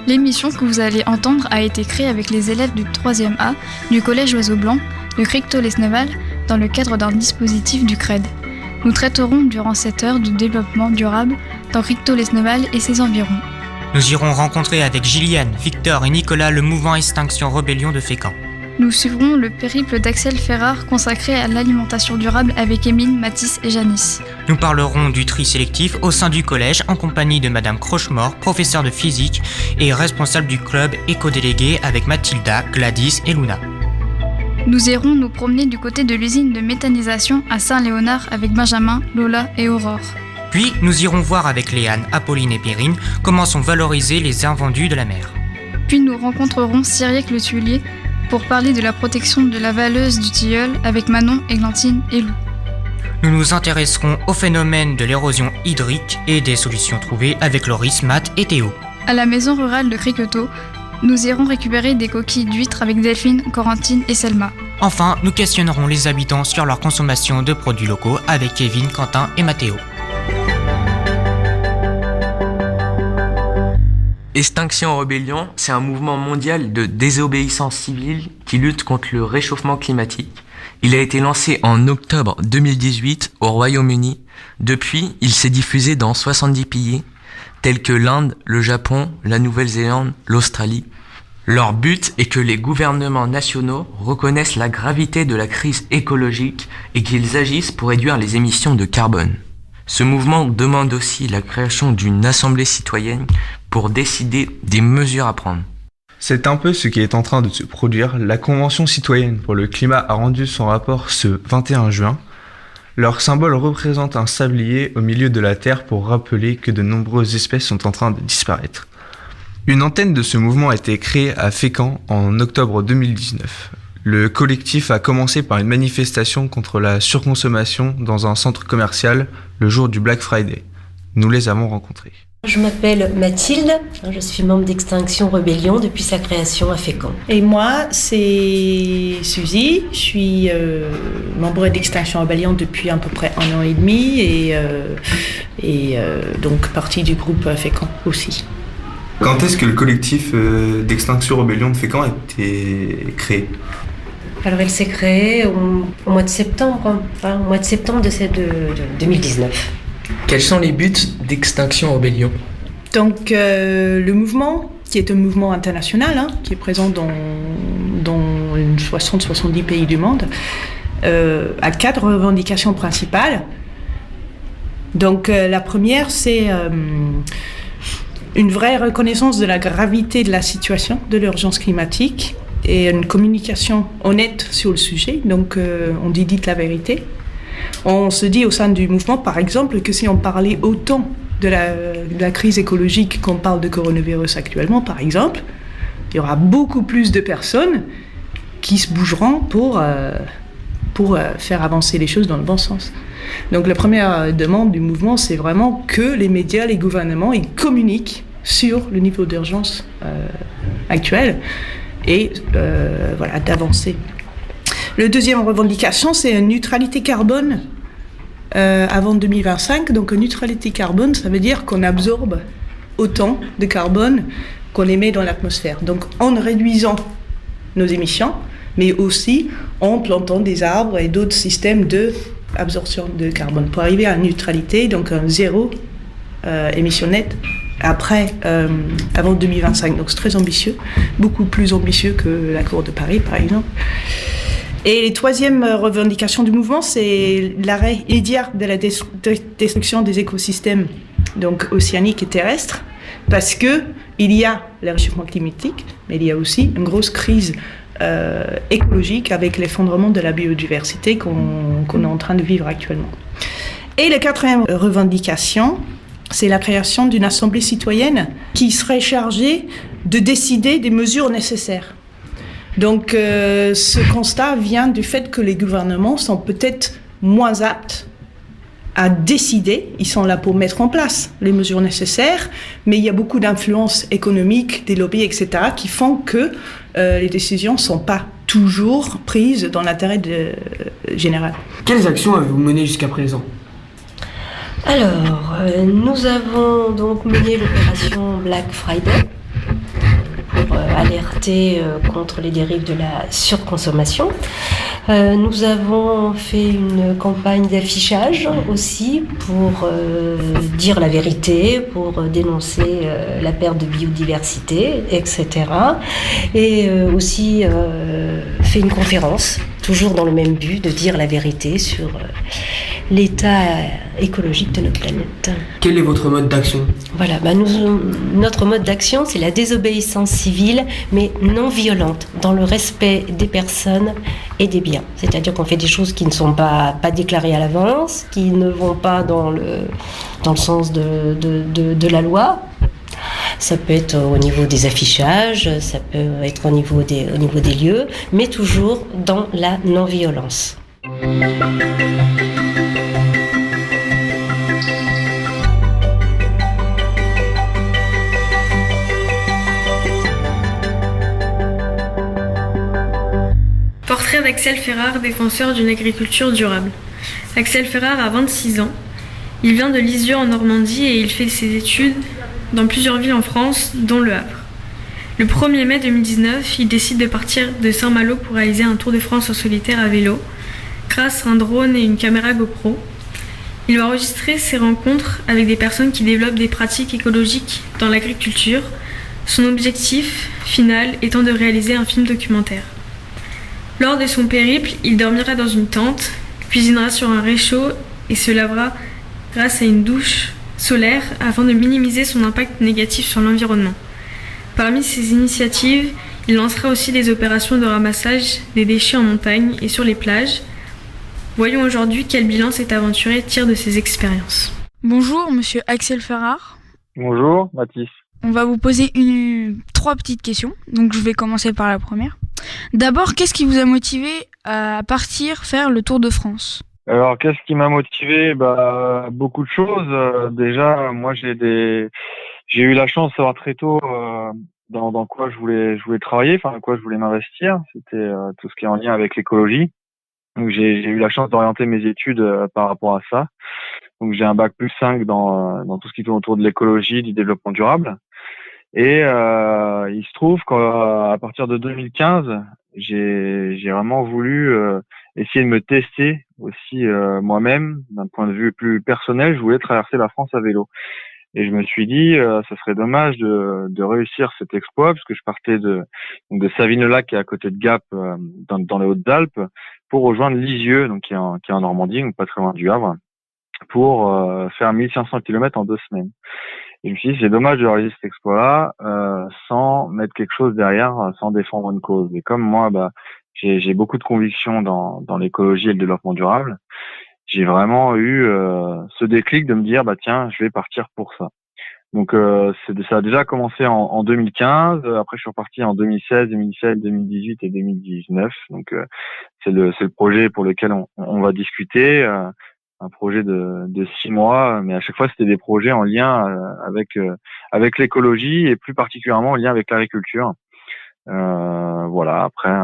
L'émission que vous allez entendre a été créée avec les élèves du 3e A du Collège Oiseau Blanc de Cricto-Lesneval dans le cadre d'un dispositif du CRED. Nous traiterons durant cette heure du développement durable dans Cricto-Lesneval et ses environs. Nous irons rencontrer avec Gilliane, Victor et Nicolas le mouvement Extinction Rebellion de Fécamp. Nous suivrons le périple d'Axel Ferrard consacré à l'alimentation durable avec Émile, Mathis et Janice. Nous parlerons du tri sélectif au sein du collège en compagnie de Madame Crochemort, professeure de physique et responsable du club éco-délégué avec Mathilda, Gladys et Luna. Nous irons nous promener du côté de l'usine de méthanisation à Saint-Léonard avec Benjamin, Lola et Aurore. Puis nous irons voir avec Léane, Apolline et Perrine comment sont valorisés les invendus de la mer. Puis nous rencontrerons Cyriaque Le Tuilier pour parler de la protection de la Valleuse du Tilleul avec Manon, Églantine et Lou. Nous nous intéresserons au phénomène de l'érosion hydrique et des solutions trouvées avec Loris, Matt et Théo. À la maison rurale de Criquetot, nous irons récupérer des coquilles d'huîtres avec Delphine, Corentine et Selma. Enfin, nous questionnerons les habitants sur leur consommation de produits locaux avec Kevin, Quentin et Mathéo. Extinction Rebellion, c'est un mouvement mondial de désobéissance civile qui lutte contre le réchauffement climatique. Il a été lancé en octobre 2018 au Royaume-Uni. Depuis, il s'est diffusé dans 70 pays, tels que l'Inde, le Japon, la Nouvelle-Zélande, l'Australie. Leur but est que les gouvernements nationaux reconnaissent la gravité de la crise écologique et qu'ils agissent pour réduire les émissions de carbone. Ce mouvement demande aussi la création d'une assemblée citoyenne pour décider des mesures à prendre. C'est un peu ce qui est en train de se produire. La Convention citoyenne pour le climat a rendu son rapport ce 21 juin. Leur symbole représente un sablier au milieu de la Terre pour rappeler que de nombreuses espèces sont en train de disparaître. Une antenne de ce mouvement a été créée à Fécamp en octobre 2019. Le collectif a commencé par une manifestation contre la surconsommation dans un centre commercial le jour du Black Friday. Nous les avons rencontrés. Je m'appelle Mathilde, je suis membre d'Extinction Rebellion depuis sa création à Fécamp. Et moi, c'est Suzy, je suis membre d'Extinction Rebellion depuis à peu près 1 an et demi et donc partie du groupe Fécamp aussi. Quand est-ce que le collectif d'Extinction Rebellion de Fécamp a été créé ? Alors elle s'est créée au mois de septembre, au mois de septembre de 2019. Quels sont les buts d'Extinction Rebellion ? Donc le mouvement, qui est un mouvement international, qui est présent dans 60-70 pays du monde, a 4 revendications principales. Donc la première, c'est une vraie reconnaissance de la gravité de la situation, de l'urgence climatique, et une communication honnête sur le sujet. Donc on dit dites la vérité. On se dit au sein du mouvement, par exemple, que si on parlait autant de la crise écologique qu'on parle de coronavirus actuellement, par exemple, il y aura beaucoup plus de personnes qui se bougeront pour faire avancer les choses dans le bon sens. Donc la première demande du mouvement, c'est vraiment que les médias, les gouvernements, ils communiquent sur le niveau d'urgence actuel et d'avancer. La deuxième revendication, c'est une neutralité carbone avant 2025. Donc, une neutralité carbone, ça veut dire qu'on absorbe autant de carbone qu'on émet dans l'atmosphère. Donc, en réduisant nos émissions, mais aussi en plantant des arbres et d'autres systèmes d'absorption de carbone. Pour arriver à une neutralité, donc un zéro émission nette, avant 2025. Donc, c'est très ambitieux, beaucoup plus ambitieux que l'accord de Paris, par exemple. Et la troisième revendication du mouvement, c'est l'arrêt immédiat de la destruction des écosystèmes donc océaniques et terrestres, parce que il y a le réchauffement climatique, mais il y a aussi une grosse crise écologique avec l'effondrement de la biodiversité qu'on est en train de vivre actuellement. Et la quatrième revendication, c'est la création d'une assemblée citoyenne qui serait chargée de décider des mesures nécessaires. Donc ce constat vient du fait que les gouvernements sont peut-être moins aptes à décider. Ils sont là pour mettre en place les mesures nécessaires, mais il y a beaucoup d'influences économiques, des lobbies, etc., qui font que les décisions ne sont pas toujours prises dans l'intérêt général. Quelles actions avez-vous menées jusqu'à présent ? Alors, nous avons donc mené l'opération Black Friday. alerter contre les dérives de la surconsommation. Nous avons fait une campagne d'affichage aussi pour dire la vérité, pour dénoncer la perte de biodiversité, etc. Et aussi fait une conférence, toujours dans le même but de dire la vérité sur l'état écologique de notre planète. Quel est votre mode d'action? Voilà, notre mode d'action, c'est la désobéissance civile, mais non violente, dans le respect des personnes et des biens. C'est-à-dire qu'on fait des choses qui ne sont pas déclarées à l'avance, qui ne vont pas dans le sens de la loi. Ça peut être au niveau des affichages, ça peut être au niveau des lieux, mais toujours dans la non-violence. Portrait d'Axel Ferrard, défenseur d'une agriculture durable. Axel Ferrard a 26 ans. Il vient de Lisieux en Normandie et il fait ses études dans plusieurs villes en France, dont Le Havre. Le 1er mai 2019, il décide de partir de Saint-Malo pour réaliser un tour de France en solitaire à vélo, grâce à un drone et une caméra GoPro. Il va enregistrer ses rencontres avec des personnes qui développent des pratiques écologiques dans l'agriculture, son objectif final étant de réaliser un film documentaire. Lors de son périple, il dormira dans une tente, cuisinera sur un réchaud et se lavera grâce à une douche solaire afin de minimiser son impact négatif sur l'environnement. Parmi ces initiatives, il lancera aussi des opérations de ramassage des déchets en montagne et sur les plages. Voyons aujourd'hui quel bilan cet aventurier tire de ses expériences. Bonjour, monsieur Axel Ferrard. Bonjour, Mathis. On va vous poser 3 petites questions, donc je vais commencer par la première. D'abord, qu'est-ce qui vous a motivé à partir faire le Tour de France ? Alors, qu'est-ce qui m'a motivé ? Beaucoup de choses. Déjà, moi, j'ai eu la chance de savoir très tôt dans quoi je voulais travailler, enfin, dans quoi je voulais m'investir. C'était tout ce qui est en lien avec l'écologie. Donc, j'ai eu la chance d'orienter mes études par rapport à ça. Donc, j'ai un bac +5 dans tout ce qui tourne autour de l'écologie, du développement durable. Et il se trouve qu'à partir de 2015, j'ai vraiment voulu essayer de me tester aussi moi-même d'un point de vue plus personnel. Je voulais traverser la France à vélo et je me suis dit ça serait dommage de réussir cet exploit parce que je partais de Savines-le-Lac qui est à côté de Gap dans les Hautes-Alpes pour rejoindre Lisieux donc qui est en Normandie donc pas très loin du Havre pour faire 1500 km en 2 semaines. Et je me suis dit, c'est dommage de réaliser cet exploit-là sans mettre quelque chose derrière, sans défendre une cause. Et comme moi, j'ai beaucoup de convictions dans l'écologie et le développement durable, j'ai vraiment eu ce déclic de me dire, tiens, je vais partir pour ça. Donc ça a déjà commencé en 2015. Après, je suis reparti en 2016, 2017, 2018 et 2019. Donc c'est le projet pour lequel on va discuter. Un projet de 6 mois, mais à chaque fois c'était des projets en lien avec l'écologie et plus particulièrement en lien avec l'agriculture. Voilà, après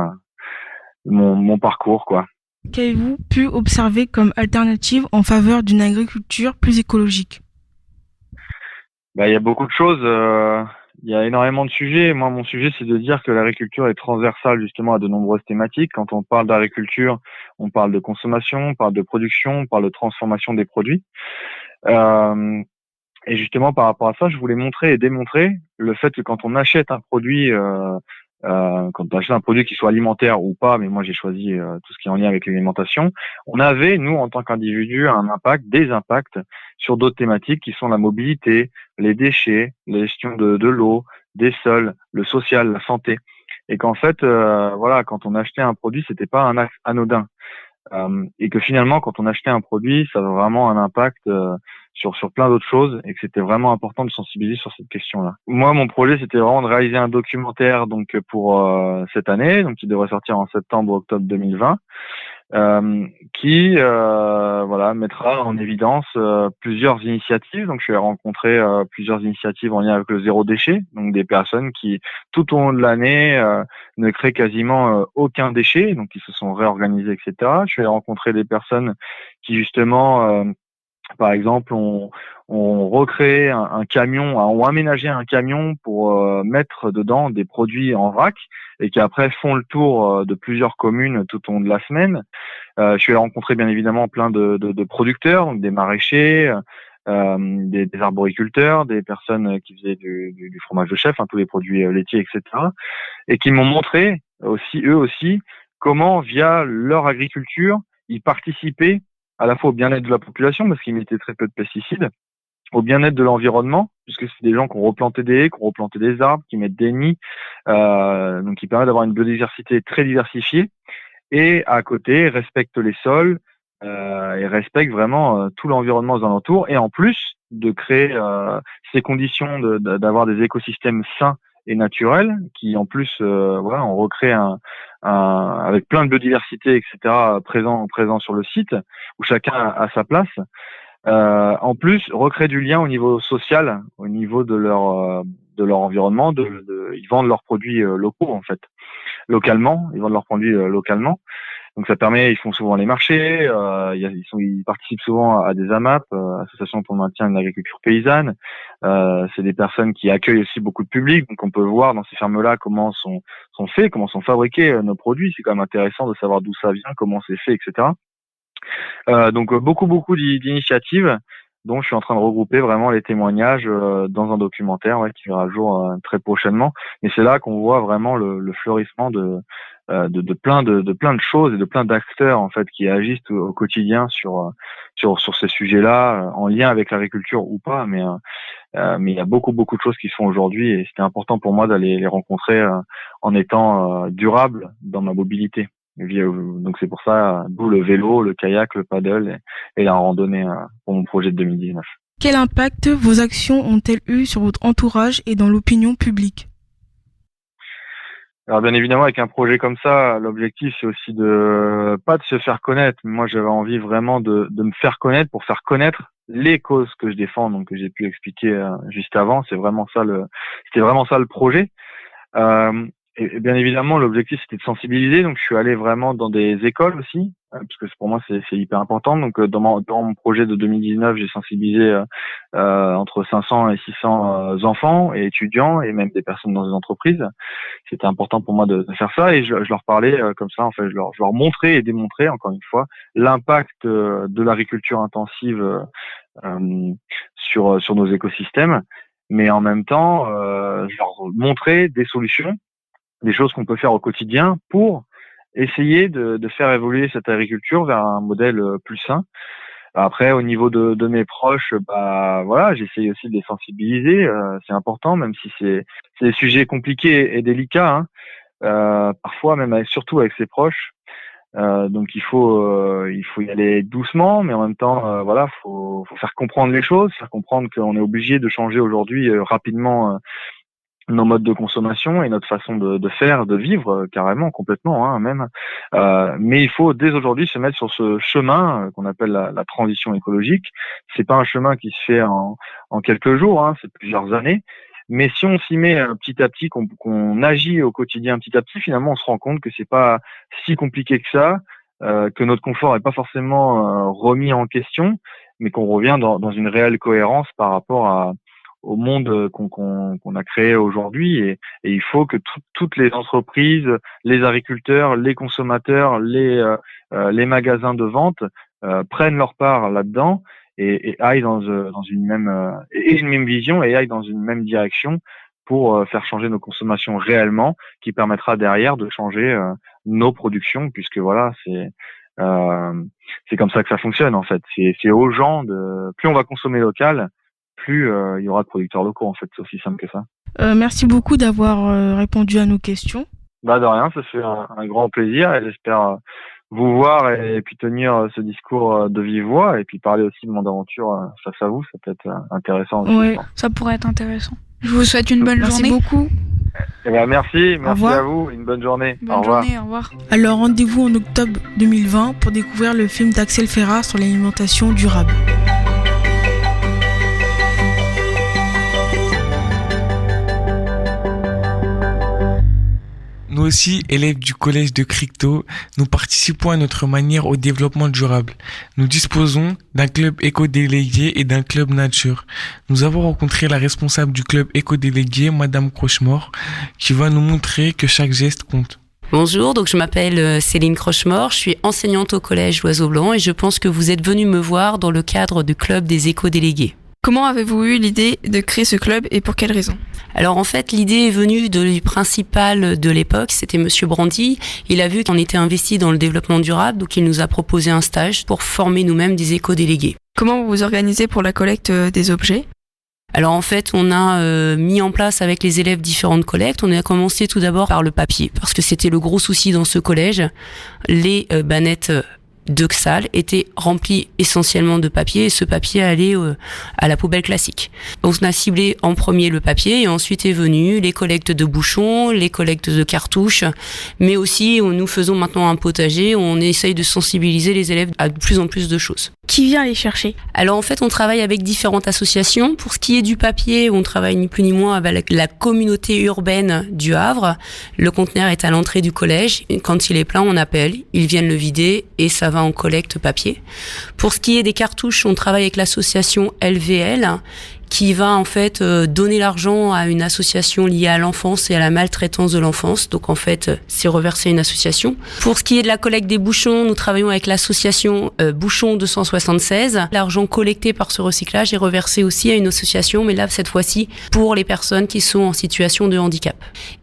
mon parcours quoi. Qu'avez-vous pu observer comme alternative en faveur d'une agriculture plus écologique ? Il y a beaucoup de choses. Il y a énormément de sujets. Moi, mon sujet, c'est de dire que l'agriculture est transversale justement à de nombreuses thématiques. Quand on parle d'agriculture, on parle de consommation, on parle de production, on parle de transformation des produits. Et justement, par rapport à ça, je voulais montrer et démontrer le fait que quand on achète un produit, quand on achète un produit qui soit alimentaire ou pas, mais moi j'ai choisi tout ce qui est en lien avec l'alimentation, on avait, nous, en tant qu'individus, des impacts sur d'autres thématiques qui sont la mobilité, les déchets, la gestion de l'eau, des sols, le social, la santé. Et qu'en fait, quand on achetait un produit, c'était pas un acte anodin. Et que finalement, quand on achetait un produit, ça avait vraiment un impact sur plein d'autres choses et que c'était vraiment important de sensibiliser sur cette question-là. Moi, mon projet, c'était vraiment de réaliser un documentaire donc pour cette année, donc qui devrait sortir en septembre-octobre 2020, qui mettra en évidence plusieurs initiatives. Donc, je vais rencontrer plusieurs initiatives en lien avec le zéro déchet, donc des personnes qui, tout au long de l'année, ne créent quasiment aucun déchet, donc qui se sont réorganisées, etc. Je vais rencontrer des personnes qui, justement, par exemple, ont ont recréé un camion, ont aménagé un camion pour mettre dedans des produits en vrac et qui après font le tour de plusieurs communes tout au long de la semaine. Je suis allé rencontrer bien évidemment plein de producteurs, donc des maraîchers, des arboriculteurs, des personnes qui faisaient du fromage de chef, tous les produits laitiers, etc. Et qui m'ont montré aussi, eux aussi, comment via leur agriculture, ils participaient à la fois au bien-être de la population, parce qu'ils mettaient très peu de pesticides, au bien-être de l'environnement, puisque c'est des gens qui ont replanté des haies, qui ont replanté des arbres, qui mettent des nids, donc qui permettent d'avoir une biodiversité très diversifiée, et à côté respectent les sols et respectent vraiment tout l'environnement aux alentours, et en plus de créer ces conditions d'avoir des écosystèmes sains et naturels, qui en plus on recrée avec plein de biodiversité, etc., présent sur le site, où chacun a sa place. En plus, recréer du lien au niveau social, au niveau de leur environnement, ils vendent leurs produits locaux en fait, localement, ils vendent leurs produits localement. Donc ça permet, ils font souvent les marchés, ils participent souvent à des AMAP, associations pour le maintien de l'agriculture paysanne. C'est des personnes qui accueillent aussi beaucoup de public, donc on peut voir dans ces fermes-là comment sont faits, comment sont fabriqués nos produits. C'est quand même intéressant de savoir d'où ça vient, comment c'est fait, etc. Donc beaucoup d'initiatives dont je suis en train de regrouper vraiment les témoignages dans un documentaire qui verra le jour très prochainement. Mais c'est là qu'on voit vraiment le fleurissement de plein de choses et de plein d'acteurs en fait qui agissent au quotidien sur ces sujets-là, en lien avec l'agriculture ou pas, mais il y a beaucoup de choses qui se font aujourd'hui et c'était important pour moi d'aller les rencontrer en étant durable dans ma mobilité. Donc c'est pour ça, d'où le vélo, le kayak, le paddle et la randonnée pour mon projet de 2019. Quel impact vos actions ont-elles eu sur votre entourage et dans l'opinion publique ? Alors bien évidemment, avec un projet comme ça, l'objectif c'est aussi pas de se faire connaître. Moi, j'avais envie vraiment de me faire connaître pour faire connaître les causes que je défends, donc que j'ai pu expliquer juste avant. C'était vraiment ça le projet. Et bien évidemment, l'objectif c'était de sensibiliser. Donc je suis allé vraiment dans des écoles aussi, parce que pour moi c'est hyper important. Donc dans mon projet de 2019, j'ai sensibilisé entre 500 et 600 enfants et étudiants et même des personnes dans des entreprises. C'était important pour moi de faire ça et je leur parlais comme ça. En fait, je leur montrais et démontrais encore une fois l'impact de l'agriculture intensive sur nos écosystèmes, mais en même temps, je leur montrais des solutions, des choses qu'on peut faire au quotidien pour essayer de faire évoluer cette agriculture vers un modèle plus sain. Après, au niveau de mes proches, j'essaye aussi de les sensibiliser. C'est important, même si c'est des sujets compliqués et délicats, parfois même surtout avec ses proches. Donc il faut y aller doucement, mais en même temps, faut faire comprendre les choses, faire comprendre qu'on est obligé de changer aujourd'hui rapidement nos modes de consommation et notre façon de faire, de vivre carrément, complètement, même. Mais il faut dès aujourd'hui se mettre sur ce chemin qu'on appelle la transition écologique. C'est pas un chemin qui se fait en quelques jours, c'est plusieurs années. Mais si on s'y met petit à petit, qu'on agit au quotidien petit à petit, finalement, on se rend compte que c'est pas si compliqué que ça, que notre confort est pas forcément remis en question, mais qu'on revient dans une réelle cohérence par rapport au monde qu'on a créé aujourd'hui et il faut que toutes les entreprises, les agriculteurs, les consommateurs, les magasins de vente prennent leur part là-dedans et aillent dans une même vision et aillent dans une même direction pour faire changer nos consommations réellement, qui permettra derrière de changer nos productions, puisque c'est comme ça que ça fonctionne en fait. C'est aux gens plus on va consommer local, plus il y aura de producteurs locaux en fait. C'est aussi simple que ça. Merci beaucoup d'avoir répondu à nos questions. De rien, ça fait un grand plaisir et j'espère vous voir et puis tenir ce discours de vive voix et puis parler aussi de mon aventure face à vous. Ça peut être intéressant aussi. Oui, ça pourrait être intéressant. Je vous souhaite une bonne journée. Merci beaucoup. Merci à vous, une bonne journée. Au revoir. Alors rendez-vous en octobre 2020 pour découvrir le film d'Axel Ferrard sur l'alimentation durable. Nous aussi élève du collège de Cricto. Nous participons à notre manière au développement durable. Nous disposons d'un club éco-délégué et d'un club nature. Nous avons rencontré la responsable du club éco-délégué, Madame Crochemort, qui va nous montrer que chaque geste compte. Bonjour, donc je m'appelle Céline Crochemort, je suis enseignante au collège L'Oiseau Blanc et je pense que vous êtes venus me voir dans le cadre du club des éco-délégués. Comment avez-vous eu l'idée de créer ce club et pour quelles raisons ? Alors en fait, l'idée est venue du principal de l'époque, c'était Monsieur Brandy. Il a vu qu'on était investi dans le développement durable, donc il nous a proposé un stage pour former nous-mêmes des éco-délégués. Comment vous vous organisez pour la collecte des objets ? Alors en fait, on a mis en place avec les élèves différentes collectes. On a commencé tout d'abord par le papier, parce que c'était le gros souci dans ce collège. Les bannettes de Xal étaient remplies essentiellement de papier et ce papier allait à la poubelle classique. Donc on a ciblé en premier le papier et ensuite est venu les collectes de bouchons, les collectes de cartouches, mais aussi nous faisons maintenant un potager où on essaye de sensibiliser les élèves à de plus en plus de choses. Qui vient les chercher ? Alors en fait, on travaille avec différentes associations. Pour ce qui est du papier, on travaille ni plus ni moins avec la communauté urbaine du Havre. Le conteneur est à l'entrée du collège. Quand il est plein, on appelle, ils viennent le vider et ça va en collecte papier. Pour ce qui est des cartouches, on travaille avec l'association LVL qui va en fait donner l'argent à une association liée à l'enfance et à la maltraitance de l'enfance. Donc en fait, c'est reversé à une association. Pour ce qui est de la collecte des bouchons, nous travaillons avec l'association Bouchons 276. L'argent collecté par ce recyclage est reversé aussi à une association, mais là cette fois-ci pour les personnes qui sont en situation de handicap.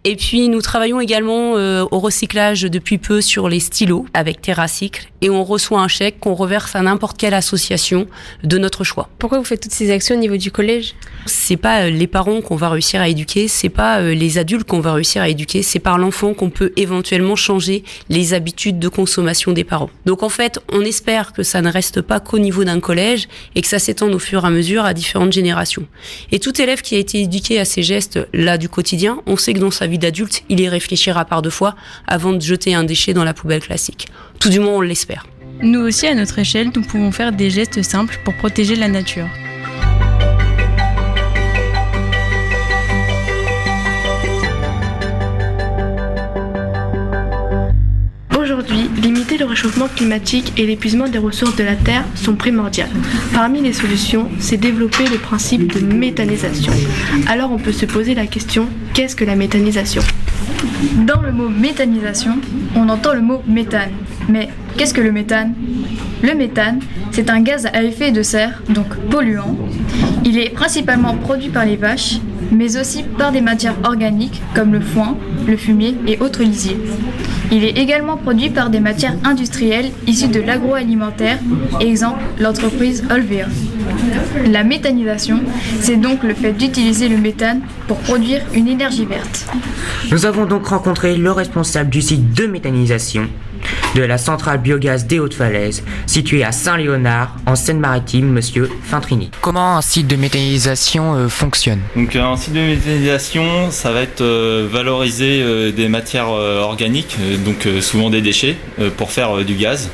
Et puis nous travaillons également au recyclage depuis peu sur les stylos avec TerraCycle et on reçoit un chèque qu'on reverse à n'importe quelle association de notre choix. Pourquoi vous faites toutes ces actions au niveau du collège ? C'est pas les parents qu'on va réussir à éduquer, c'est pas les adultes qu'on va réussir à éduquer, c'est par l'enfant qu'on peut éventuellement changer les habitudes de consommation des parents. Donc en fait, on espère que ça ne reste pas qu'au niveau d'un collège et que ça s'étende au fur et à mesure à différentes générations. Et tout élève qui a été éduqué à ces gestes-là du quotidien, on sait que dans sa vie d'adulte, il y réfléchira par deux fois avant de jeter un déchet dans la poubelle classique. Tout du moins, on l'espère. Nous aussi, à notre échelle, nous pouvons faire des gestes simples pour protéger la nature. Aujourd'hui, limiter le réchauffement climatique et l'épuisement des ressources de la Terre sont primordiales. Parmi les solutions, c'est développer le principe de méthanisation. Alors on peut se poser la question, qu'est-ce que la méthanisation ? Dans le mot méthanisation, on entend le mot méthane. Mais qu'est-ce que le méthane ? Le méthane, c'est un gaz à effet de serre, donc polluant. Il est principalement produit par les vaches, mais aussi par des matières organiques comme le foin, le fumier et autres lisiers. Il est également produit par des matières industrielles issues de l'agroalimentaire, exemple l'entreprise Olvea. La méthanisation, c'est donc le fait d'utiliser le méthane pour produire une énergie verte. Nous avons donc rencontré le responsable du site de méthanisation de la centrale biogaz des Hautes-Falaises, située à Saint-Léonard, en Seine-Maritime, monsieur Fintrini. Comment un site de méthanisation fonctionne ? Donc un site de méthanisation, ça va être valoriser des matières organiques, donc souvent des déchets, pour faire du gaz.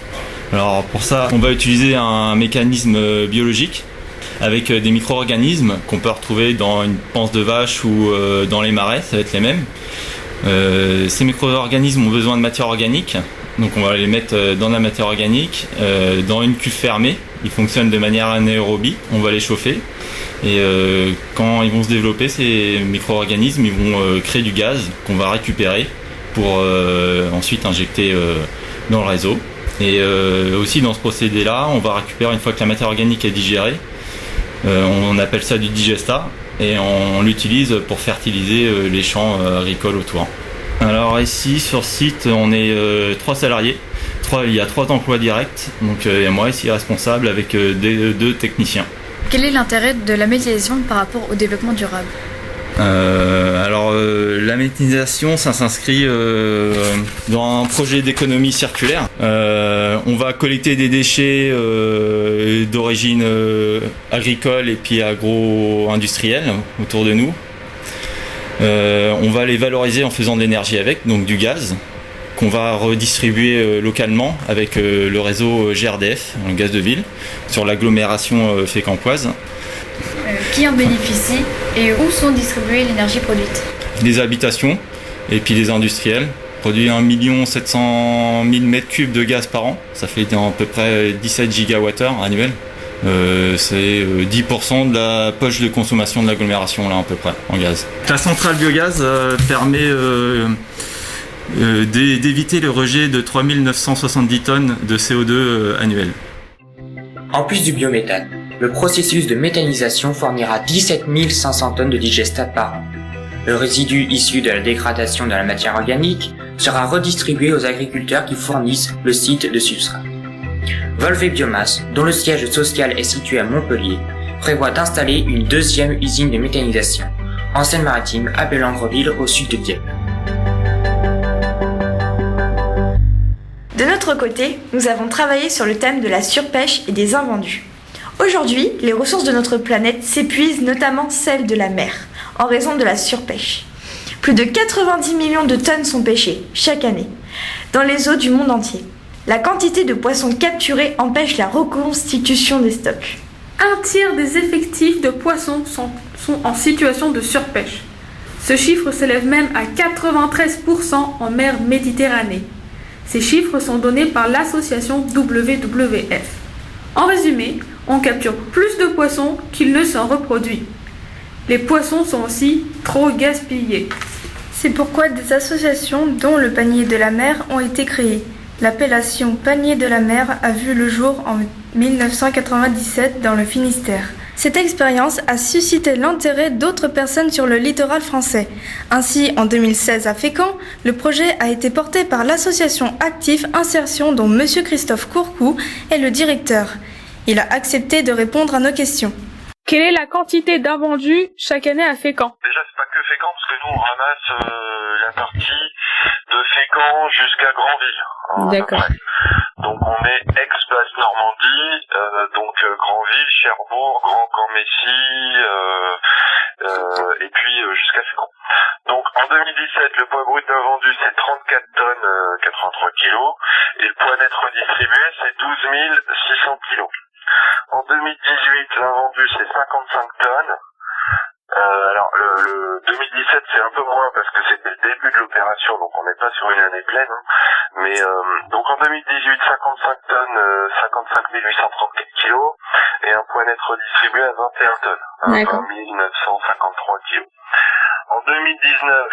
Alors pour ça, on va utiliser un mécanisme biologique avec des micro-organismes qu'on peut retrouver dans une panse de vache ou dans les marais, ça va être les mêmes. Ces micro-organismes ont besoin de matière organique. Donc on va les mettre dans la matière organique, dans une cuve fermée. Ils fonctionnent de manière anaérobie, on va les chauffer. Et quand ils vont se développer, ces micro-organismes, ils vont créer du gaz qu'on va récupérer pour ensuite injecter dans le réseau. Et aussi dans ce procédé-là, on va récupérer, une fois que la matière organique est digérée, on appelle ça du digestat, et on l'utilise pour fertiliser les champs agricoles autour. Alors ici sur site on est 3 salariés, il y a 3 emplois directs, donc il y a moi ici responsable avec 2 techniciens. Quel est l'intérêt de la méthanisation par rapport au développement durable ? La méthanisation, ça s'inscrit dans un projet d'économie circulaire. On va collecter des déchets d'origine agricole et puis agro-industrielle autour de nous. On va les valoriser en faisant de l'énergie avec, donc du gaz, qu'on va redistribuer localement avec le réseau GRDF, le gaz de ville, sur l'agglomération fécampoise. Qui en bénéficie et où sont distribuées l'énergie produite ? Des habitations et puis des industriels produit 1 700 000 m3 de gaz par an. Ça fait à peu près 17 gigawattheures annuels. C'est 10% de la poche de consommation de l'agglomération, là, à peu près, en gaz. La centrale biogaz permet d'éviter le rejet de 3 970 tonnes de CO2 annuel. En plus du biométhane, le processus de méthanisation fournira 17 500 tonnes de digestat par an. Le résidu issu de la dégradation de la matière organique sera redistribué aux agriculteurs qui fournissent le site de substrat. Volvé Biomasse, dont le siège social est situé à Montpellier, prévoit d'installer une deuxième usine de méthanisation en Seine-Maritime à Bellangreville au sud de Dieppe. De notre côté, nous avons travaillé sur le thème de la surpêche et des invendus. Aujourd'hui, les ressources de notre planète s'épuisent, notamment celles de la mer, en raison de la surpêche. Plus de 90 millions de tonnes sont pêchées chaque année dans les eaux du monde entier. La quantité de poissons capturés empêche la reconstitution des stocks. Un tiers des effectifs de poissons sont en situation de surpêche. Ce chiffre s'élève même à 93% en mer Méditerranée. Ces chiffres sont donnés par l'association WWF. En résumé, on capture plus de poissons qu'il ne s'en reproduit. Les poissons sont aussi trop gaspillés. C'est pourquoi des associations, dont le Panier de la mer, ont été créées. L'appellation Panier de la mer a vu le jour en 1997 dans le Finistère. Cette expérience a suscité l'intérêt d'autres personnes sur le littoral français. Ainsi, en 2016 à Fécamp, le projet a été porté par l'association Actif Insertion dont M. Christophe Courcou est le directeur. Il a accepté de répondre à nos questions. Quelle est la quantité d'invendus chaque année à Fécamp? Déjà, c'est pas que Fécamp, parce que nous, on ramasse la partie de Fécamp jusqu'à Granville. D'accord. Donc, on est ex-Basse Normandie, donc Granville, Cherbourg, Grand-Camp-Messy, et puis jusqu'à Fécamp. Donc, en 2017, le poids brut d'invendu, c'est 34 tonnes, 83 kilos, et le poids net redistribué, c'est 12 600 kilos. En 2018, l'invendu, c'est 55 tonnes. Alors, le 2017, c'est un peu moins parce que c'était le début de l'opération, donc on n'est pas sur une année pleine. Hein. Mais donc en 2018, 55 tonnes, 55 834 kilos, et un poids net redistribué à 21 tonnes, 20 953 kilos. En 2019,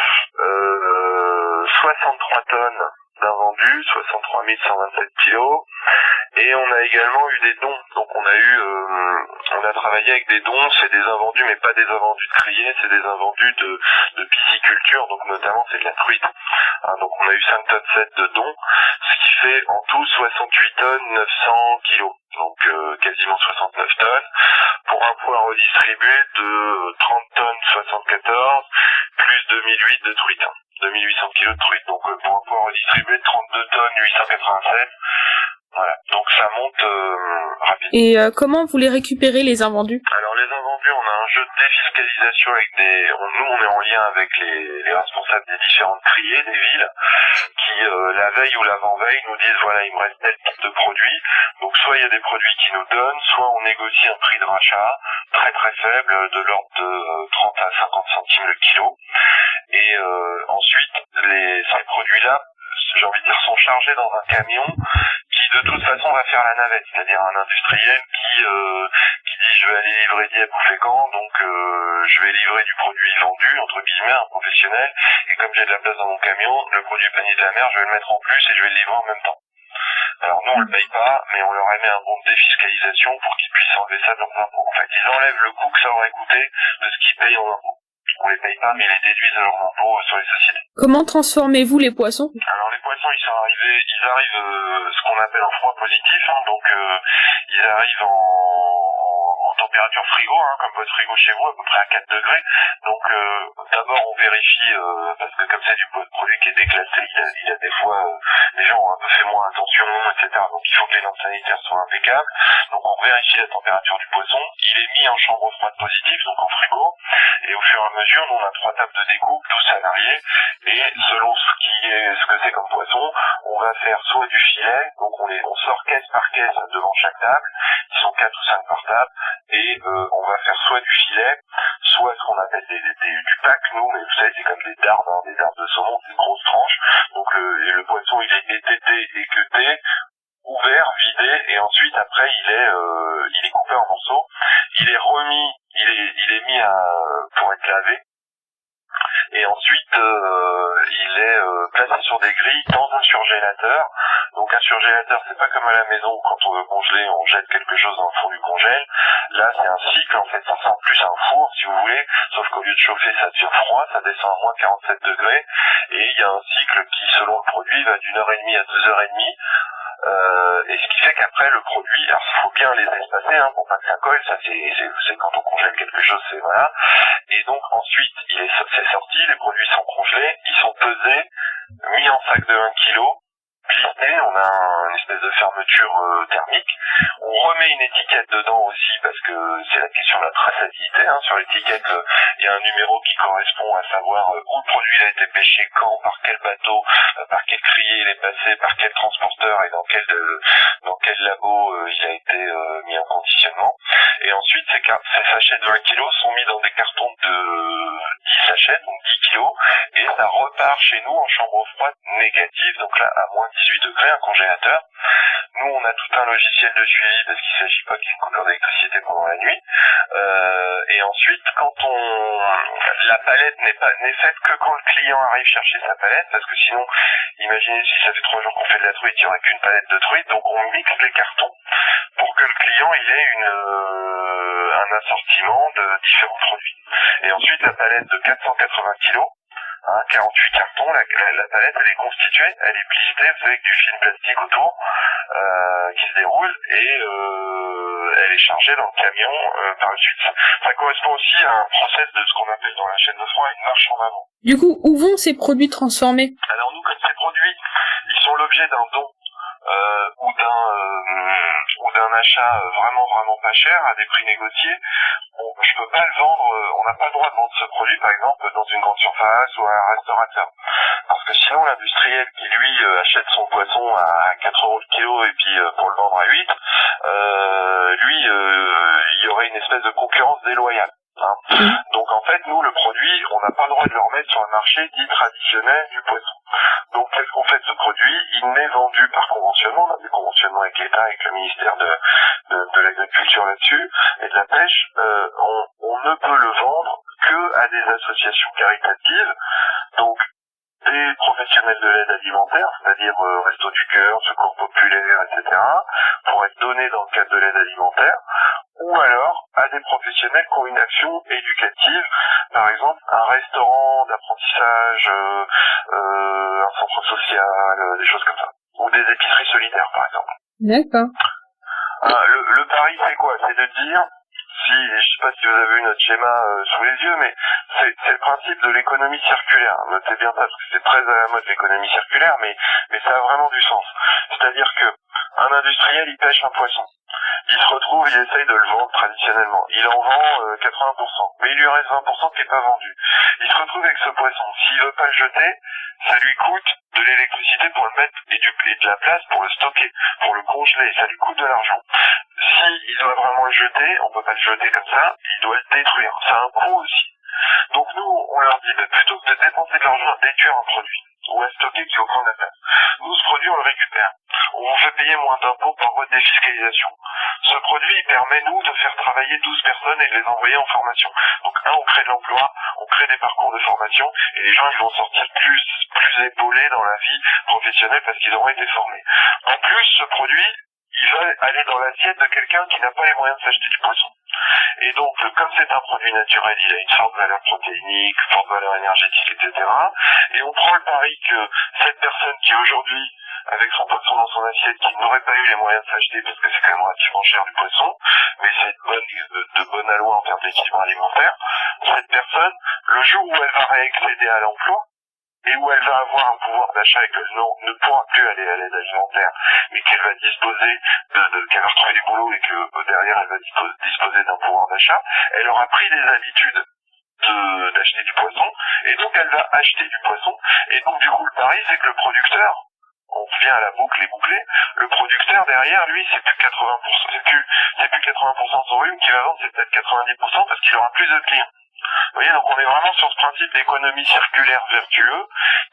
63 tonnes d'invendus, 63 127 kilos. Et on a également eu des dons. Donc on a travaillé avec des dons, c'est des invendus, mais pas des invendus de criée, c'est des invendus de pisciculture, donc notamment c'est de la truite. Donc on a eu 5 tonnes 7 de dons, ce qui fait en tout 68 tonnes 900 kilos. Donc quasiment 69 tonnes, pour un poids redistribué de 30 tonnes 74, plus 2008 de truite. 2800 kilos de truite, donc pour un poids redistribué de 32 tonnes 887. Voilà, donc ça monte rapidement. Et comment vous les récupérez, les invendus? Alors les invendus, on a un jeu de défiscalisation avec nous on est en lien avec les responsables des différentes criées des villes qui la veille ou l'avant-veille nous disent voilà il me reste tel type de produit. Donc soit il y a des produits qui nous donnent, soit on négocie un prix de rachat très très faible de l'ordre de 30 à 50 centimes le kilo. Et ensuite ces produits-là, j'ai envie de dire, sont chargés dans un camion qui de toute façon va faire la navette, c'est-à-dire un industriel qui dit je vais aller livrer Dieppe ou Fécamp, donc je vais livrer du produit vendu, entre guillemets, un professionnel, et comme j'ai de la place dans mon camion, le produit Panier de la mer, je vais le mettre en plus et je vais le livrer en même temps. Alors nous on le paye pas, mais on leur émet un bon de défiscalisation pour qu'ils puissent enlever ça de leurs impôts. En fait, ils enlèvent le coût que ça aurait coûté de ce qu'ils payent en impôts. On les paye pas, mais ils les déduisent de leurs impôts sur les sociétés. Comment transformez-vous les poissons? Alors les poissons, ils arrivent ce qu'on appelle en froid positif, donc ils arrivent en température frigo, comme votre frigo chez vous, à peu près à 4 degrés. Donc d'abord on vérifie, parce que comme c'est du produit qui est déclassé, il y a des fois, les gens ont un peu fait moins attention, etc. Donc il faut que les normes sanitaires soient impeccables. Donc on vérifie la température du poisson, il est mis en chambre froide positive, donc en frigo, et au fur et à mesure, nous on a 3 tables de découpe, 12 salariés, et selon ce que c'est comme poisson, on va faire soit du filet, donc on sort caisse par caisse devant chaque table, ils sont 4 ou 5 par table, et et on va faire soit du filet, soit ce qu'on appelle du pack, nous, mais vous savez, c'est comme des dardes, hein, des dardes de saumon, des grosses tranches. Donc le poisson, il est étêté, équeuté, ouvert, vidé, et ensuite après il est coupé en morceaux, il est remis, il est mis pour être lavé, et ensuite il est placé sur des grilles dans un surgélateur. Donc un surgélateur, c'est pas comme à la maison où quand on veut congeler, on jette quelque chose dans le fond du congèle. Là c'est un cycle, en fait ça ressemble plus à un four si vous voulez, sauf qu'au lieu de chauffer ça devient froid, ça descend à moins 47 degrés, et il y a un cycle qui selon le produit va d'1h30 à 2h30. Et ce qui fait qu'après le produit, alors il faut bien les espacer pour pas que ça colle, ça c'est quand on congèle quelque chose, c'est voilà. Et donc ensuite c'est sorti, les produits sont congelés, ils sont pesés, mis en sac de 1 kg, listés, on a une espèce de fermeture thermique. On remet une étiquette dedans aussi parce que c'est la question de la traçabilité. Sur l'étiquette, il y a un numéro qui correspond à savoir où le produit a été pêché, quand, par quel bateau, par quel crier il est passé, par quel transporteur et dans quel labo il a été mis en conditionnement. Et ensuite, ces sachets de 20 kg sont mis dans des cartons de 10 sachets, donc 10 kg, et ça repart chez nous en chambre froide négative, donc là à moins 18 degrés, un congélateur. Nous, on a tout un logiciel de suivi parce qu'il ne s'agit pas d'une coupure d'électricité pendant la nuit. Et ensuite, la palette n'est faite que quand le client arrive chercher sa palette, parce que sinon, imaginez si ça fait 3 jours qu'on fait de la truite, il n'y aurait qu'une palette de truite, donc on mixe les cartons pour que le client il ait un assortiment de différents produits. Et ensuite, la palette de 480 kg, 48 cartons, la palette elle est constituée, elle est blistée, vous savez, avec du film plastique autour qui se déroule, et elle est chargée dans le camion par la suite. Ça correspond aussi à un process de ce qu'on appelle dans la chaîne de froid une marche en avant. Du coup, où vont ces produits transformés? Alors nous, comme ces produits, ils sont l'objet d'un don ou d'un achat vraiment pas cher à des prix négociés, je peux pas le vendre, on n'a pas le droit de vendre ce produit par exemple dans une grande surface ou à un restaurateur, parce que sinon l'industriel qui lui achète son poisson à 4 € le kilo et puis pour le vendre à 8, il y aurait une espèce de concurrence déloyale. Donc en fait nous le produit on n'a pas le droit de le remettre sur le marché dit traditionnel du poisson. Donc qu'est-ce qu'on fait de ce produit? Il n'est vendu par conventionnement, on a des conventionnements avec l'État, avec le ministère de l'Agriculture là-dessus, et de la pêche, on ne peut le vendre que à des associations caritatives, donc des professionnels de l'aide alimentaire, c'est-à-dire Restos du Cœur, Secours Populaire, etc., pour être donnés dans le cadre de l'aide alimentaire, ou alors à des professionnels qui ont une action éducative, par exemple un restaurant d'apprentissage, un centre social, des choses comme ça, ou des épiceries solidaires par exemple. D'accord. Le pari c'est quoi? C'est de dire, je sais pas si vous avez vu notre schéma sous les yeux, mais c'est le principe de l'économie circulaire. Notez bien ça, parce que c'est très à la mode l'économie circulaire, mais ça a vraiment du sens. C'est-à-dire que un industriel, il pêche un poisson. Il se retrouve, il essaye de le vendre traditionnellement. Il en vend 80%, mais il lui reste 20% qui n'est pas vendu. Il se retrouve avec ce poisson. S'il veut pas le jeter, ça lui coûte de l'électricité pour le mettre et de la place pour le stocker, pour le congeler. Ça lui coûte de l'argent. S'il doit vraiment le jeter, on peut pas le jeter comme ça, il doit le détruire. Ça a un coût aussi. Donc nous, on leur dit, plutôt que de dépenser de l'argent à détruire un produit, ou à stocker qui va prendre la place, nous, ce produit, on le récupère. On vous fait payer moins d'impôts par voie de défiscalisation. Ce produit, il permet, nous, de faire travailler 12 personnes et de les envoyer en formation. Donc, on crée de l'emploi, on crée des parcours de formation, et les gens, ils vont sortir plus épaulés dans la vie professionnelle parce qu'ils auront été formés. En plus, ce produit, il va aller dans l'assiette de quelqu'un qui n'a pas les moyens de s'acheter du poisson. Et donc, comme c'est un produit naturel, il a une forte valeur protéinique, forte valeur énergétique, etc. Et on prend le pari que cette personne qui aujourd'hui, avec son poisson dans son assiette, qui n'aurait pas eu les moyens de s'acheter, parce que c'est quand même relativement cher du poisson, mais c'est de bonne aloi en termes d'équilibre alimentaire, cette personne, le jour où elle va réaccéder à l'emploi, et où elle va avoir un pouvoir d'achat et qu'elle ne pourra plus aller à l'aide alimentaire, mais qu'elle va disposer qu'elle va retrouver du boulot et que derrière elle va disposer d'un pouvoir d'achat, elle aura pris les habitudes d'acheter du poisson, et donc elle va acheter du poisson, et donc du coup le pari c'est que le producteur, on revient à la boucle et bouclée, le producteur derrière, lui, c'est plus 80%, c'est plus 80% de son volume qu'il va vendre, c'est peut-être 90% parce qu'il aura plus de clients. Vous voyez, donc on est vraiment sur ce principe d'économie circulaire vertueux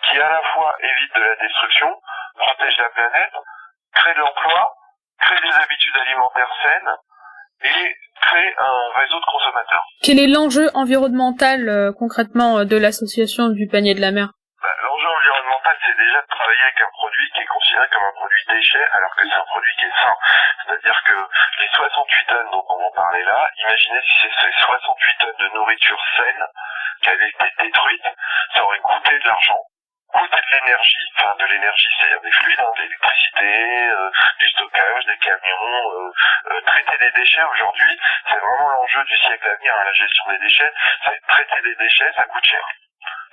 qui à la fois évite de la destruction, protège la planète, crée de l'emploi, crée des habitudes alimentaires saines et crée un réseau de consommateurs. Quel est l'enjeu environnemental concrètement de l'association du panier de la mer? L'enjeu environnemental, c'est déjà de travailler avec un produit qui est considéré comme un produit déchet, alors que c'est un produit qui est sain. C'est-à-dire que les 68 tonnes dont on en parlait là, imaginez si c'est ces 68 tonnes de nourriture saine qui avaient été détruites, ça aurait coûté de l'argent, coûté de l'énergie, c'est-à-dire des fluides, de l'électricité, du stockage, des camions, traiter des déchets aujourd'hui, c'est vraiment l'enjeu du siècle à venir, la gestion des déchets, c'est traiter des déchets, ça coûte cher.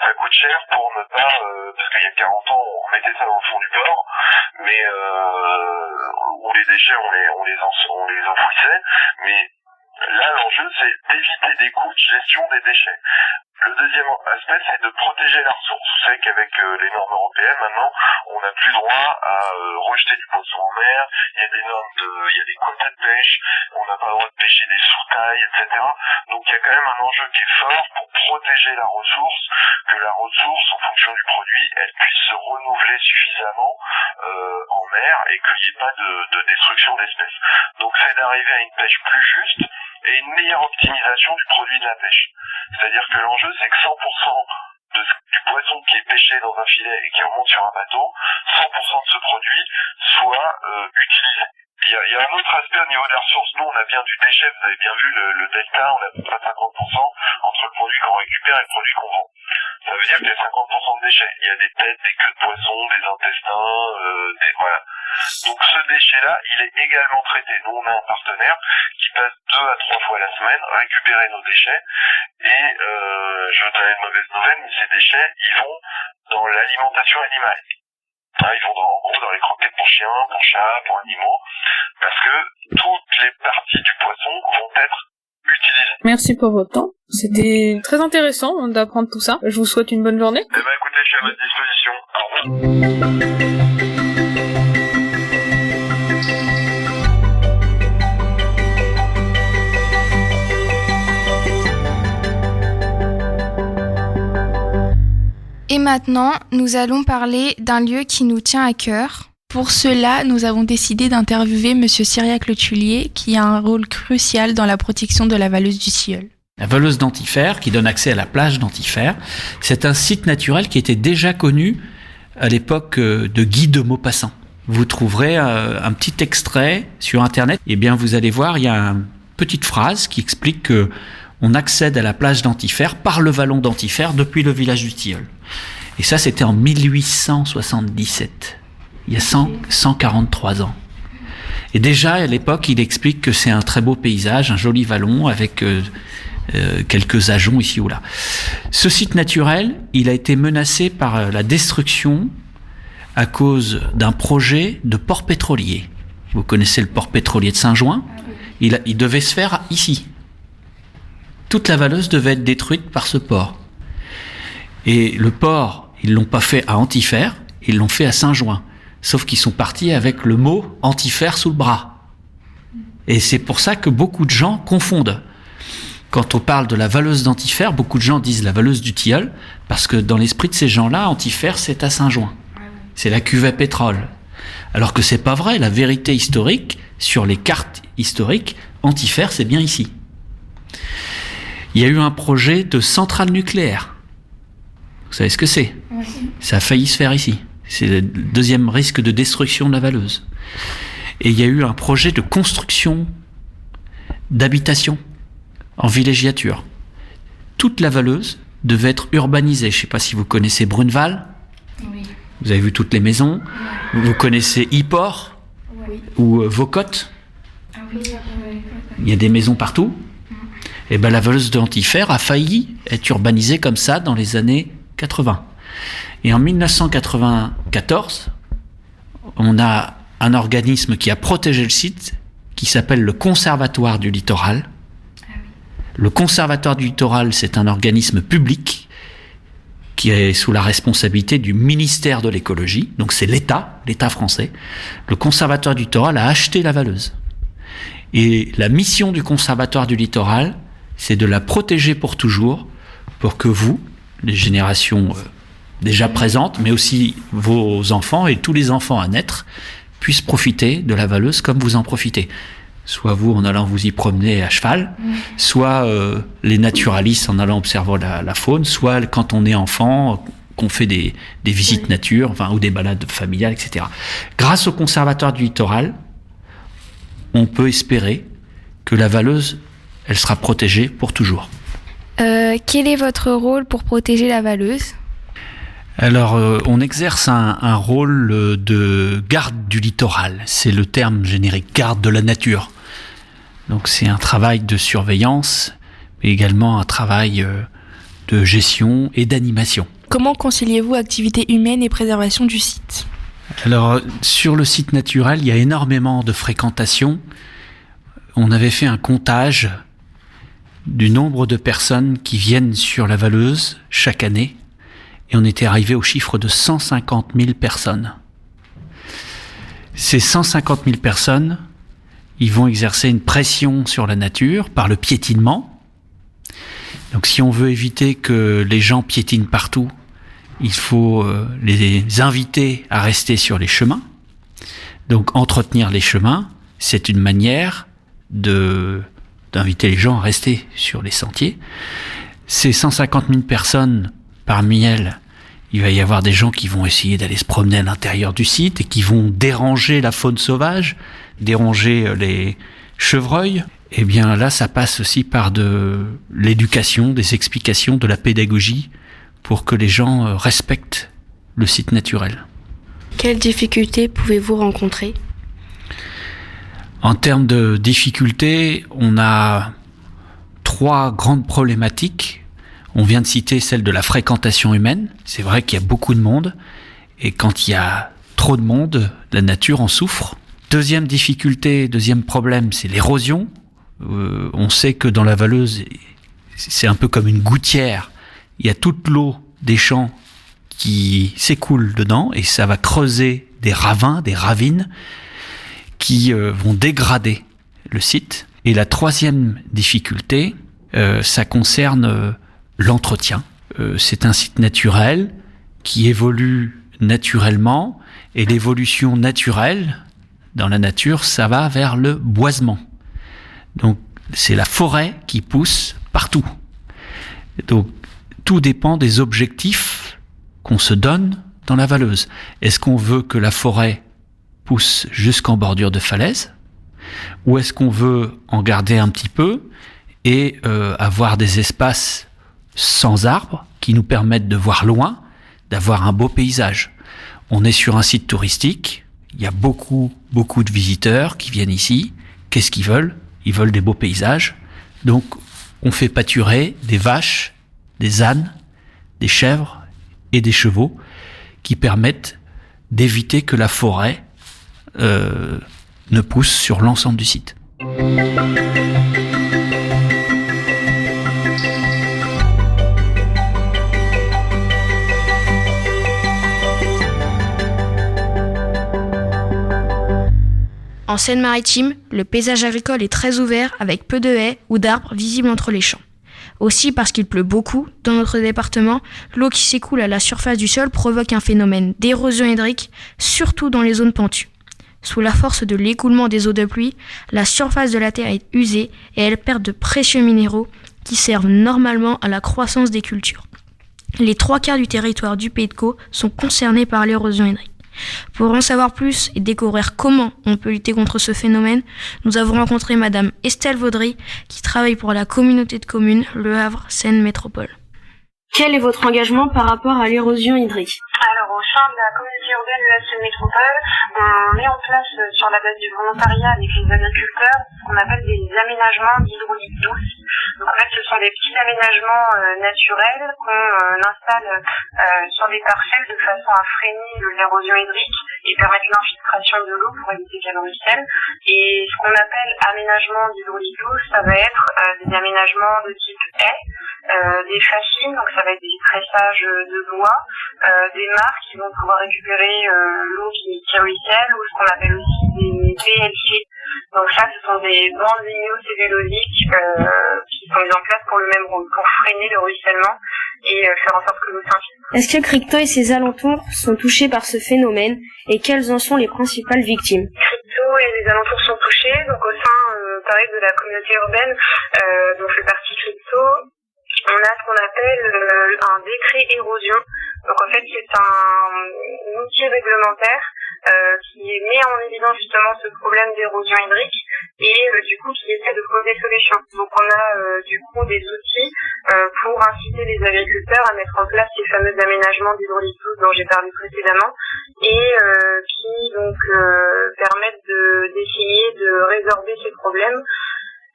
Ça coûte cher pour ne pas, parce qu'il y a 40 ans, on remettait ça dans le fond du port, mais où les déchets, on les enfouissait, mais là, l'enjeu, c'est d'éviter des coûts de gestion des déchets. Le deuxième aspect, c'est de protéger la ressource. Vous savez qu'avec les normes européennes, maintenant, on n'a plus droit à rejeter du poisson en mer, il y a des normes il y a des quotas de pêche, on n'a pas le droit de pêcher des sous-tailles, etc. Donc il y a quand même un enjeu qui est fort pour protéger la ressource, que la ressource, en fonction du produit, elle puisse se renouveler suffisamment en mer et qu'il n'y ait pas de destruction d'espèces. Donc c'est d'arriver à une pêche plus juste et une meilleure optimisation du produit de la pêche. C'est-à-dire que l'enjeu, c'est que 100% du poisson qui est pêché dans un filet et qui remonte sur un bateau, 100% de ce produit soit utilisé. Il y a un autre aspect au niveau de la ressource. Nous, on a bien du déchet, vous avez bien vu le delta, on a à peu près 50% entre le produit qu'on récupère et le produit qu'on vend. Ça veut dire qu'il y a 50% de déchets. Il y a des têtes, des queues de poisson, des intestins, voilà. Donc ce déchet-là, il est également traité. Nous, on a un partenaire qui passe 2 à 3 fois la semaine récupérer nos déchets. Et je vais donner une mauvaise nouvelle, mais ces déchets, ils vont dans l'alimentation animale. Ils vont dans les croquettes pour chiens, pour chats, pour animaux, parce que toutes les parties du poisson vont être utilisées. Merci pour votre temps. C'était très intéressant d'apprendre tout ça. Je vous souhaite une bonne journée. Écoutez, je suis à votre disposition. Au revoir. Et maintenant, nous allons parler d'un lieu qui nous tient à cœur. Pour cela, nous avons décidé d'interviewer Monsieur Cyriaque Le Tulier, qui a un rôle crucial dans la protection de la Valeuse du Tilleul. La Valeuse d'Antifère, qui donne accès à la plage d'Antifère, c'est un site naturel qui était déjà connu à l'époque de Guy de Maupassant. Vous trouverez un petit extrait sur Internet. Eh bien, vous allez voir, il y a une petite phrase qui explique que on accède à la plage d'Antifère par le vallon d'Antifère depuis le village du Tilleul. Et ça, c'était en 1877. Il y a 143 ans. Et déjà, à l'époque, il explique que c'est un très beau paysage, un joli vallon avec quelques ajoncs ici ou là. Ce site naturel, il a été menacé par la destruction à cause d'un projet de port pétrolier. Vous connaissez le port pétrolier de Saint-Jouin ? Il devait se faire ici. Toute la Valeuse devait être détruite par ce port. Et le port, ils l'ont pas fait à Antifère, ils l'ont fait à Saint-Jouin. Sauf qu'ils sont partis avec le mot Antifère sous le bras. Et c'est pour ça que beaucoup de gens confondent. Quand on parle de la Valeuse d'Antifère, beaucoup de gens disent la Valeuse du Tilleul, parce que dans l'esprit de ces gens-là, Antifère, c'est à Saint-Jouin. C'est la cuve à pétrole. Alors que c'est pas vrai. La vérité historique, sur les cartes historiques, Antifère, c'est bien ici. Il y a eu un projet de centrale nucléaire. Vous savez ce que c'est ? Oui. Ça a failli se faire ici. C'est le deuxième risque de destruction de la Valeuse. Et il y a eu un projet de construction d'habitation en villégiature. Toute la Valeuse devait être urbanisée. Je ne sais pas si vous connaissez Bruneval. Oui. Vous avez vu toutes les maisons. Oui. Vous connaissez Yport, oui. Ou Vaucotte. Ah oui. Il y a des maisons partout. Et ben la Valeuse d'Antifère a failli être urbanisée comme ça dans les années 80. Et en 1994, on a un organisme qui a protégé le site, qui s'appelle le Conservatoire du Littoral. Le Conservatoire du Littoral, c'est un organisme public qui est sous la responsabilité du ministère de l'écologie, donc c'est l'État français. Le Conservatoire du littoral a acheté la Valeuse. Et la mission du Conservatoire du littoral, c'est de la protéger pour toujours, pour que vous, les générations déjà présentes, mais aussi vos enfants et tous les enfants à naître, puissent profiter de la Valeuse comme vous en profitez. Soit vous en allant vous y promener à cheval, soit les naturalistes en allant observer la faune, soit quand on est enfant, qu'on fait des visites nature, enfin, ou des balades familiales, etc. Grâce au Conservatoire du littoral, on peut espérer que la Valeuse, elle sera protégée pour toujours. Quel est votre rôle pour protéger la Valeuse ? Alors, on exerce un rôle de garde du littoral. C'est le terme générique, garde de la nature. Donc, c'est un travail de surveillance, mais également un travail de gestion et d'animation. Comment conciliez-vous activité humaine et préservation du site ? Alors, sur le site naturel, il y a énormément de fréquentation. On avait fait un comptage du nombre de personnes qui viennent sur la Valeuse chaque année, et on était arrivé au chiffre de 150 000 personnes. Ces 150 000 personnes, ils vont exercer une pression sur la nature par le piétinement. Donc si on veut éviter que les gens piétinent partout, il faut les inviter à rester sur les chemins. Donc entretenir les chemins, c'est une manière d'inviter les gens à rester sur les sentiers. Ces 150 000 personnes, parmi elles, il va y avoir des gens qui vont essayer d'aller se promener à l'intérieur du site et qui vont déranger la faune sauvage, déranger les chevreuils. Eh bien là, ça passe aussi par de l'éducation, des explications, de la pédagogie pour que les gens respectent le site naturel. Quelles difficultés pouvez-vous rencontrer ? En termes de difficultés, on a 3 grandes problématiques. On vient de citer celle de la fréquentation humaine. C'est vrai qu'il y a beaucoup de monde. Et quand il y a trop de monde, la nature en souffre. Deuxième difficulté, deuxième problème, c'est l'érosion. On sait que dans la Valeuse, c'est un peu comme une gouttière. Il y a toute l'eau des champs qui s'écoule dedans et ça va creuser des ravins, des ravines qui vont dégrader le site. Et la troisième difficulté, ça concerne l'entretien. C'est un site naturel qui évolue naturellement et l'évolution naturelle dans la nature, ça va vers le boisement. Donc c'est la forêt qui pousse partout. Donc tout dépend des objectifs qu'on se donne dans la Valeuse. Est-ce qu'on veut que la forêt pousse jusqu'en bordure de falaise, ou est-ce qu'on veut en garder un petit peu et avoir des espaces sans arbres qui nous permettent de voir loin, d'avoir un beau paysage. On est sur un site touristique, il y a beaucoup de visiteurs qui viennent ici. Qu'est-ce qu'ils veulent ? Ils veulent des beaux paysages. Donc on fait pâturer des vaches, des ânes, des chèvres et des chevaux qui permettent d'éviter que la forêt ne pousse sur l'ensemble du site. En Seine-Maritime, le paysage agricole est très ouvert avec peu de haies ou d'arbres visibles entre les champs. Aussi parce qu'il pleut beaucoup, dans notre département, l'eau qui s'écoule à la surface du sol provoque un phénomène d'érosion hydrique, surtout dans les zones pentues. Sous la force de l'écoulement des eaux de pluie, la surface de la terre est usée et elle perd de précieux minéraux qui servent normalement à la croissance des cultures. Les 3/4 du territoire du Pays de Caux sont concernés par l'érosion hydrique. Pour en savoir plus et découvrir comment on peut lutter contre ce phénomène, nous avons rencontré Madame Estelle Vaudry, qui travaille pour la communauté de communes Le Havre Seine Métropole. Quel est votre engagement par rapport à l'érosion hydrique ? Alors, au sein de la communauté urbaine de la Seine Métropole, on met en place, sur la base du volontariat avec les agriculteurs, ce qu'on appelle des aménagements d'hydraulique douce. Donc, en fait, ce sont des petits aménagements naturels qu'on installe sur des parcelles de façon à freiner l'érosion hydrique et permettre l'infiltration de l'eau pour éviter qu'elle ruisselle. Et ce qu'on appelle aménagement d'hydraulique douce, ça va être des aménagements de type haie, des fascines, donc ça va être des tressages de bois, des mares qui vont pouvoir récupérer l'eau qui ruisselle, ou ce qu'on appelle aussi des PLC. Donc ça, ce sont des bandes lignocellulosiques qui sont mises en place pour le même rôle, pour freiner le ruissellement et faire en sorte que l'eau s'infiltre. Est-ce que Cricto et ses alentours sont touchés par ce phénomène et quelles en sont les principales victimes? Cricto et les alentours sont touchés, donc au sein pareil de la communauté urbaine dont fait partie Cricto, on a ce qu'on appelle un décret érosion. Donc en fait c'est un outil réglementaire qui met en évidence justement ce problème d'érosion hydrique et du coup qui essaie de trouver des solutions. Donc on a du coup des outils pour inciter les agriculteurs à mettre en place ces fameux aménagements d'hydraulique douce dont j'ai parlé précédemment et qui donc permettent d'essayer de résorber ces problèmes.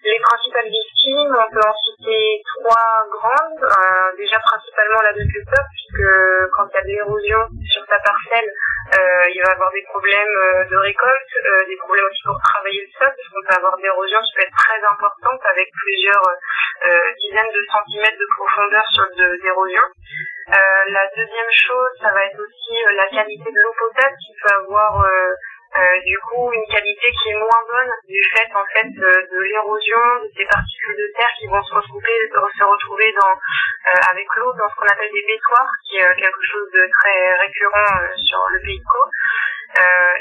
Les principales victimes, on peut en citer 3 grandes. Déjà principalement l'agriculteur, puisque quand il y a de l'érosion sur sa parcelle, il va avoir des problèmes de récolte, des problèmes aussi pour travailler le sol, parce qu'on peut avoir de l'érosion qui peut être très importante avec plusieurs dizaines de centimètres de profondeur sur d'érosion. La deuxième chose, ça va être aussi la qualité de l'eau potable qui peut avoir du coup une qualité qui est moins bonne du fait en fait de l'érosion de ces particules de terre qui vont se retrouver avec l'eau dans ce qu'on appelle des bétoirs, qui est quelque chose de très récurrent sur le pays de Caux.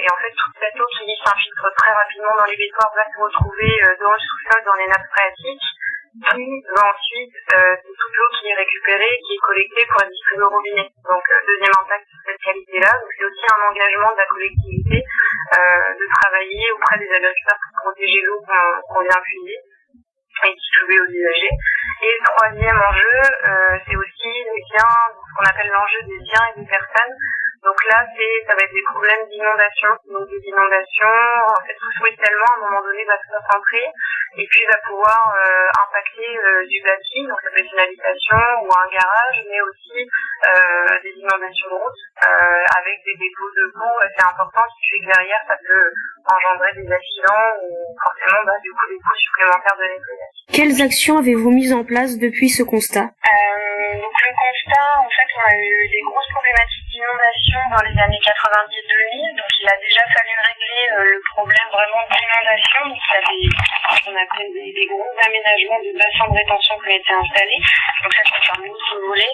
Et en fait toute cette eau qui s'infiltre très rapidement dans les bétoirs va se retrouver dans le sous-sol, dans les nappes phréatiques, qui va ensuite, c'est toute l'eau qui est récupérée, qui est collectée pour être distribuée au robinet. Donc deuxième impact sur cette qualité-là. Donc c'est aussi un engagement de la collectivité de travailler auprès des agriculteurs pour protéger l'eau qu'on vient puiser et distribuer aux usagers. Et le troisième enjeu, c'est aussi les biens, ce qu'on appelle l'enjeu des biens et des personnes. Donc là, ça va être des problèmes d'inondation. Donc des inondations, en fait, tout ce ruissellement, à un moment donné, va se concentrer et puis va pouvoir impacter du bâti. Donc ça peut être une habitation ou un garage, mais aussi des inondations de route avec des dépôts de boue assez importants qui fait que derrière, ça peut engendrer des accidents ou forcément du coup des coûts supplémentaires de nettoyage. Quelles actions avez-vous mises en place depuis ce constat? Donc le constat, en fait, on a eu des grosses problématiques d'inondation dans les années 90-2000, donc il a déjà fallu régler le problème vraiment d'inondation. Donc il y a ce qu'on appelle des gros aménagements de bassins de rétention qui ont été installés. Donc ça c'est un autre volet.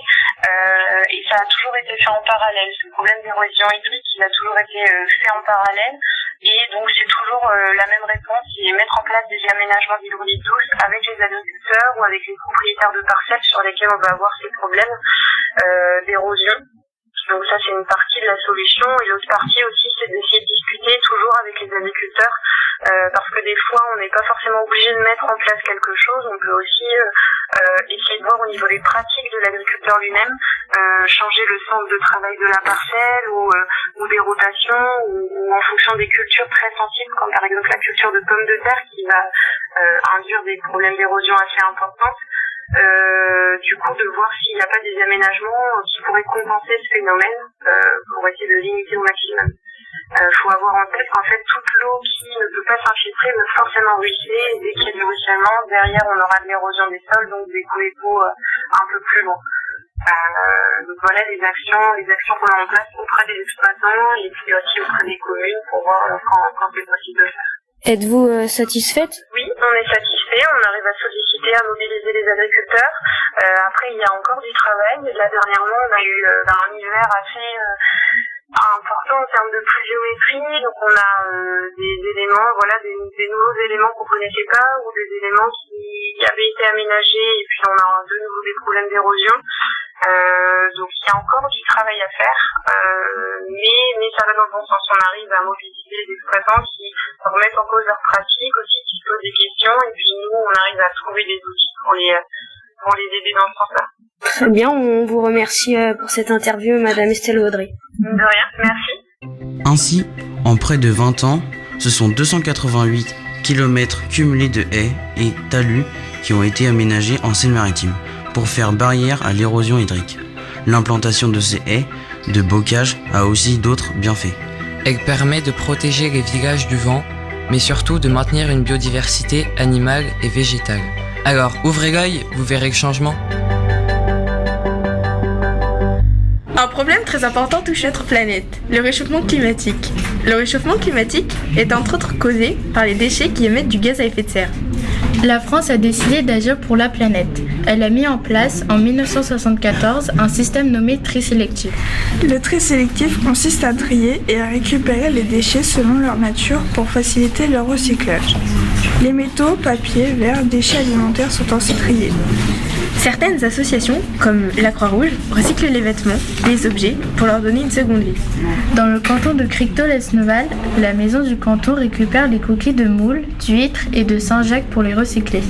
Et ça a toujours été fait en parallèle. Ce problème d'érosion hydrique, il a toujours été fait en parallèle. Et donc c'est toujours la même réponse, c'est mettre en place des aménagements d'hydraulique douce avec les agriculteurs ou avec les propriétaires de parcelles sur lesquels on va avoir ces problèmes d'érosion. Donc ça c'est une partie de la solution et l'autre partie aussi c'est d'essayer de discuter toujours avec les agriculteurs parce que des fois on n'est pas forcément obligé de mettre en place quelque chose, on peut aussi essayer de voir au niveau des pratiques de l'agriculteur lui-même, changer le centre de travail de la parcelle ou des rotations ou en fonction des cultures très sensibles comme par exemple la culture de pommes de terre qui va induire des problèmes d'érosion assez importants. Du coup de voir s'il n'y a pas des aménagements qui pourraient compenser ce phénomène pour essayer de limiter au maximum. Faut avoir en tête qu'en fait toute l'eau qui ne peut pas s'infiltrer va forcément ruisseler et dès qu'il y a du ruissellement, derrière on aura de l'érosion des sols, donc des cours un peu plus lourds. Donc voilà les actions qu'on a en place auprès des exploitants et puis aussi auprès des communes pour voir quand c'est possible de le faire. Êtes-vous satisfaite? Oui, on est satisfait, on arrive à solliciter, à mobiliser les agriculteurs. Après, il y a encore du travail. Là, dernièrement, on a eu un hiver assez important en termes de pluviométrie. Donc, on a des éléments, des nouveaux éléments qu'on connaissait pas ou des éléments qui avaient été aménagés et puis on a de nouveau des problèmes d'érosion. Donc il y a encore du travail à faire, mais ça va dans le bon sens. On arrive à mobiliser les exploitants qui remettent en cause leurs pratiques aussi, qui se posent des questions, et puis nous on arrive à trouver des outils pour les aider dans ce sens-là. Très bien, on vous remercie pour cette interview, Madame Estelle Audrey. De rien, merci. Ainsi, en près de 20 ans, ce sont 288 km cumulés de haies et talus qui ont été aménagés en Seine-Maritime pour faire barrière à l'érosion hydrique. L'implantation de ces haies de bocage a aussi d'autres bienfaits. Elle permet de protéger les villages du vent, mais surtout de maintenir une biodiversité animale et végétale. Alors, ouvrez l'œil, vous verrez le changement. problème très important touche notre planète, le réchauffement climatique. Le réchauffement climatique est entre autres causé par les déchets qui émettent du gaz à effet de serre. La France a décidé d'agir pour la planète. Elle a mis en place en 1974 un système nommé tri sélectif. Le tri sélectif consiste à trier et à récupérer les déchets selon leur nature pour faciliter leur recyclage. Les métaux, papier, verre, déchets alimentaires sont ainsi triés. Certaines associations, comme la Croix-Rouge, recyclent les vêtements, les objets, pour leur donner une seconde vie. Dans le canton de Cricto-Lesneval, la maison du canton récupère les coquilles de moules, d'huîtres et de Saint-Jacques pour les recycler.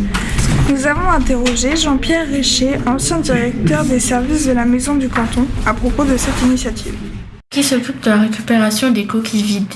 Nous avons interrogé Jean-Pierre Richer, ancien directeur des services de la maison du canton, à propos de cette initiative. Qui s'occupe de la récupération des coquilles vides ?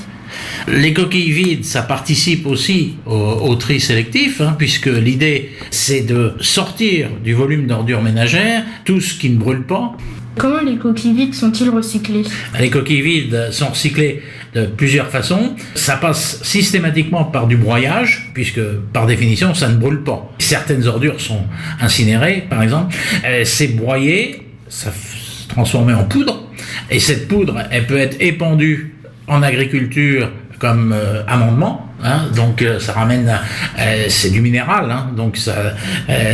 Les coquilles vides, ça participe aussi au tri sélectif, puisque l'idée, c'est de sortir du volume d'ordures ménagères tout ce qui ne brûle pas. Comment les coquilles vides sont-ils recyclées ? Les coquilles vides sont recyclées de plusieurs façons. Ça passe systématiquement par du broyage, puisque par définition, ça ne brûle pas. Certaines ordures sont incinérées, par exemple. C'est broyé, ça se transforme en poudre, et cette poudre, elle peut être épandue en agriculture comme amendement, donc ça ramène, c'est du minéral, donc ça,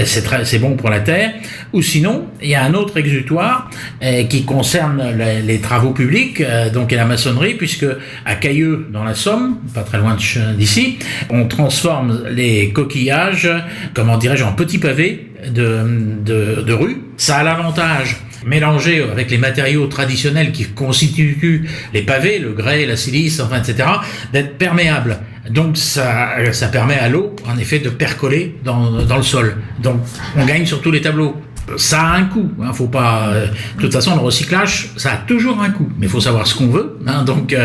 c'est bon pour la terre. Ou sinon, il y a un autre exutoire qui concerne les travaux publics, donc et la maçonnerie, puisque à Cailleux, dans la Somme, pas très loin d'ici, on transforme les coquillages, comment dirais-je, en petits pavés de rue. Ça a l'avantage, mélangé avec les matériaux traditionnels qui constituent les pavés, le grès, la silice, enfin, etc., d'être perméables. Donc ça permet à l'eau, en effet, de percoler dans le sol. Donc on gagne sur tous les tableaux. Ça a un coût, faut pas. De toute façon, le recyclage, ça a toujours un coût, mais il faut savoir ce qu'on veut. Donc,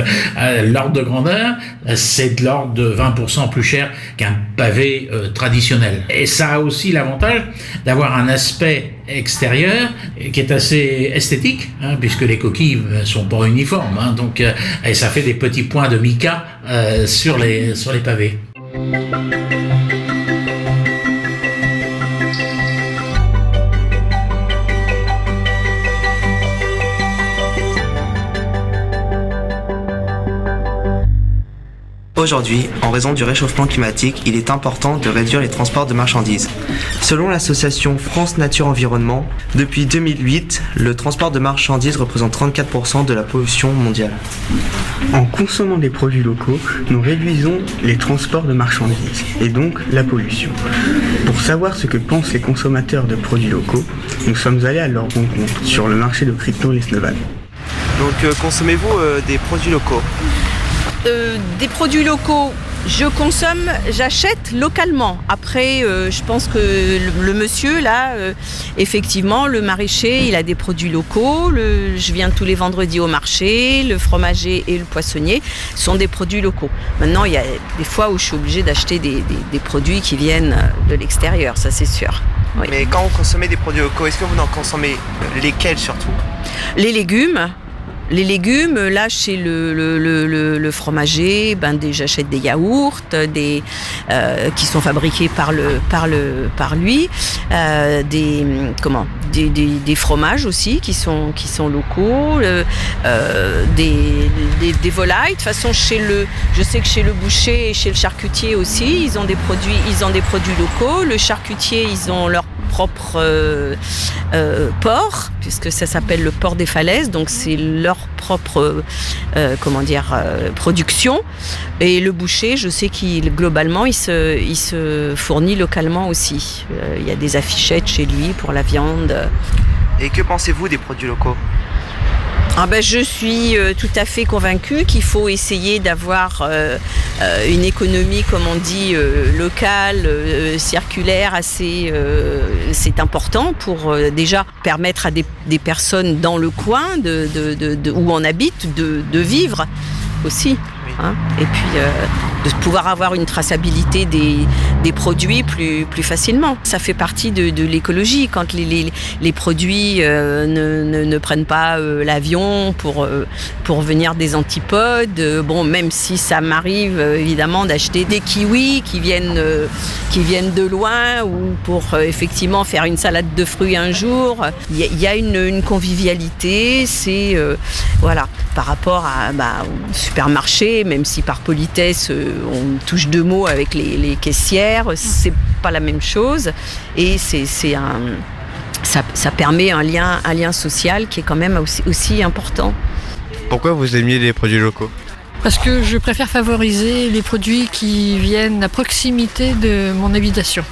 l'ordre de grandeur, c'est de l'ordre de 20% plus cher qu'un pavé traditionnel. Et ça a aussi l'avantage d'avoir un aspect extérieur qui est assez esthétique, puisque les coquilles sont pas uniformes. Donc, et ça fait des petits points de mica sur les pavés. Aujourd'hui, en raison du réchauffement climatique, il est important de réduire les transports de marchandises. Selon l'association France Nature Environnement, depuis 2008, le transport de marchandises représente 34% de la pollution mondiale. En consommant des produits locaux, nous réduisons les transports de marchandises et donc la pollution. Pour savoir ce que pensent les consommateurs de produits locaux, nous sommes allés à leur rencontre sur le marché de Cricto-Lesneval. Donc consommez-vous des produits locaux ? Des produits locaux, je consomme, j'achète localement. Après, je pense que le monsieur, là, effectivement, le maraîcher, il a des produits locaux. Je viens tous les vendredis au marché. Le fromager et le poissonnier sont des produits locaux. Maintenant, il y a des fois où je suis obligée d'acheter des produits qui viennent de l'extérieur, ça c'est sûr. Oui. Mais quand vous consommez des produits locaux, est-ce que vous en consommez lesquels surtout ? Les légumes. Les légumes, là chez le fromager, j'achète des yaourts, qui sont fabriqués par lui, des fromages aussi qui sont locaux, des volailles. De toute façon, je sais que chez le boucher et chez le charcutier aussi, ils ont des produits locaux. Le charcutier, ils ont leur propre port, puisque ça s'appelle le port des Falaises, donc c'est leur propre production. Et le boucher, je sais qu'il globalement il se fournit localement aussi. Il y a des affichettes chez lui pour la viande. Et que pensez-vous des produits locaux ? Je suis tout à fait convaincue qu'il faut essayer d'avoir une économie, comme on dit, locale, circulaire, assez. C'est important pour déjà permettre à des personnes dans le coin où on habite de vivre aussi. Et puis pouvoir avoir une traçabilité des produits plus facilement. Ça fait partie de l'écologie quand les produits ne prennent pas l'avion pour venir des antipodes. Bon, même si ça m'arrive évidemment d'acheter des kiwis qui viennent de loin ou pour effectivement faire une salade de fruits un jour. Il y a une convivialité, c'est voilà, par rapport au supermarché, même si par politesse on touche deux mots avec les caissières, c'est pas la même chose et ça permet un lien social qui est quand même aussi important. Pourquoi vous aimiez les produits locaux ? Parce que je préfère favoriser les produits qui viennent à proximité de mon habitation.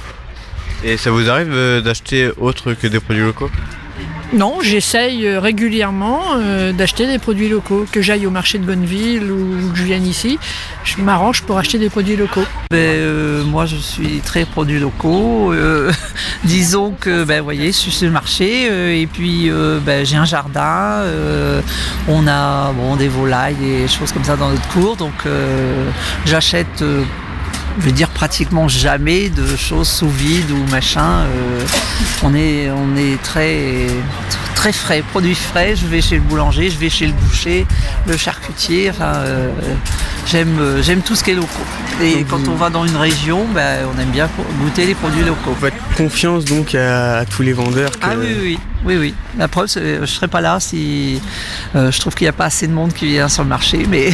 Et ça vous arrive d'acheter autre que des produits locaux ? Non, j'essaye régulièrement d'acheter des produits locaux. Que j'aille au marché de Bonneville ou que je vienne ici, je m'arrange pour acheter des produits locaux. Moi, je suis très produits locaux. Disons que, vous voyez, je suis sur le marché et puis j'ai un jardin. On a des volailles, des choses comme ça dans notre cour. Donc, j'achète... je veux dire pratiquement jamais de choses sous vide ou machin. On est très frais, produits frais. Je vais chez le boulanger, je vais chez le boucher, le charcutier. J'aime tout ce qui est locaux. Et quand on va dans une région, on aime bien goûter les produits locaux. Vous faites confiance donc à tous les vendeurs que... Ah oui. La preuve, je ne serais pas là si je trouve qu'il n'y a pas assez de monde qui vient sur le marché, mais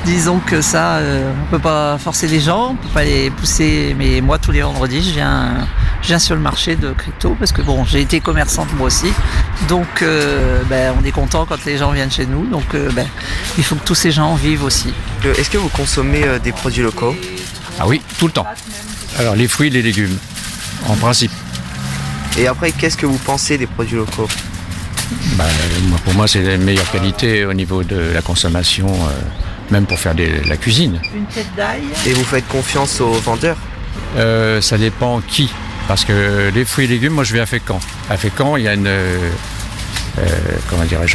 disons que ça, on ne peut pas forcer les gens, on ne peut pas les pousser. Mais moi, tous les vendredis, je viens sur le marché de Cricto parce que j'ai été commerçante moi aussi. Donc, on est content quand les gens viennent chez nous. Donc, il faut que tous ces gens vivent aussi. Est-ce que vous consommez des produits locaux ? Ah oui, tout le temps. Alors, les fruits et les légumes, en principe. Et après, qu'est-ce que vous pensez des produits locaux ? Pour moi, c'est la meilleure qualité au niveau de la consommation, même pour faire la cuisine. Une tête d'ail. Et vous faites confiance aux vendeurs ? Ça dépend qui. Parce que les fruits et légumes, moi je vais à Fécamp. À Fécamp, il y a une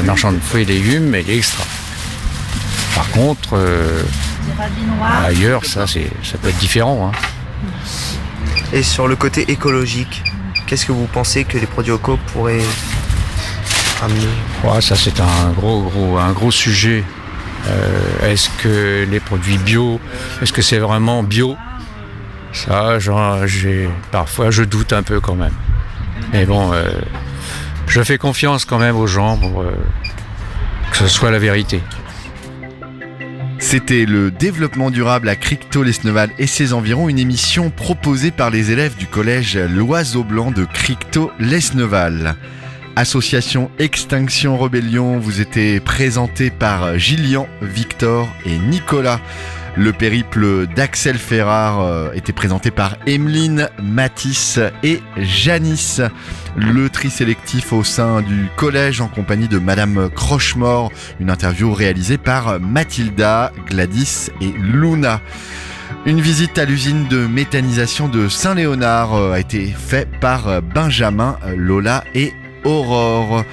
marchand de fruits et légumes, mais il est extra. Par contre, ailleurs, ça peut être différent. Et sur le côté écologique, qu'est-ce que vous pensez que les produits locaux pourraient amener ? Ça c'est un gros sujet. Est-ce que les produits bio, est-ce que c'est vraiment bio ? Ça, parfois je doute un peu quand même. Mais bon, je fais confiance quand même aux gens pour que ce soit la vérité. C'était le développement durable à Cricto-Lesneval et ses environs, une émission proposée par les élèves du collège L'Oiseau Blanc de Cricto-Lesneval. Association Extinction Rebellion vous était présentée par Gillian, Victor et Nicolas. Le périple d'Axel Ferrard était présenté par Emeline, Mathis et Janice. Le tri sélectif au sein du collège en compagnie de Madame Crochemort. Une interview réalisée par Mathilda, Gladys et Luna. Une visite à l'usine de méthanisation de Saint-Léonard a été faite par Benjamin, Lola et Aurore.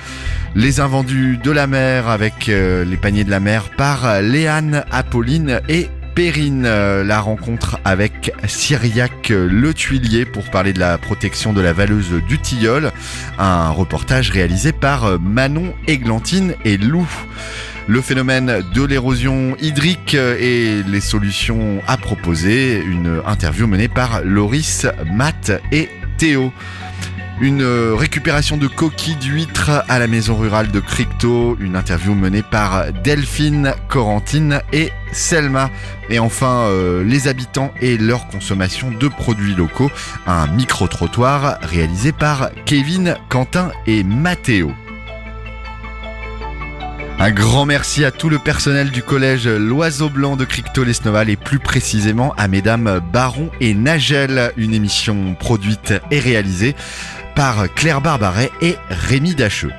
Les invendus de la mer avec les paniers de la mer par Léane, Apolline et Perrine. La rencontre avec Cyriac Le Tuilier pour parler de la protection de la valeuse du Tilleul. Un reportage réalisé par Manon, Églantine et Lou. Le phénomène de l'érosion hydrique et les solutions à proposer. Une interview menée par Loris, Matt et Théo. Une récupération de coquilles d'huîtres à la maison rurale de Cricto. Une interview menée par Delphine, Corentine et Selma. Et enfin, les habitants et leur consommation de produits locaux. Un micro-trottoir réalisé par Kevin, Quentin et Mathéo. Un grand merci à tout le personnel du collège L'Oiseau Blanc de Cricto-Lesneval et plus précisément à mesdames Baron et Nagel. Une émission produite et réalisée par Claire Barbaret et Rémi Dacheux.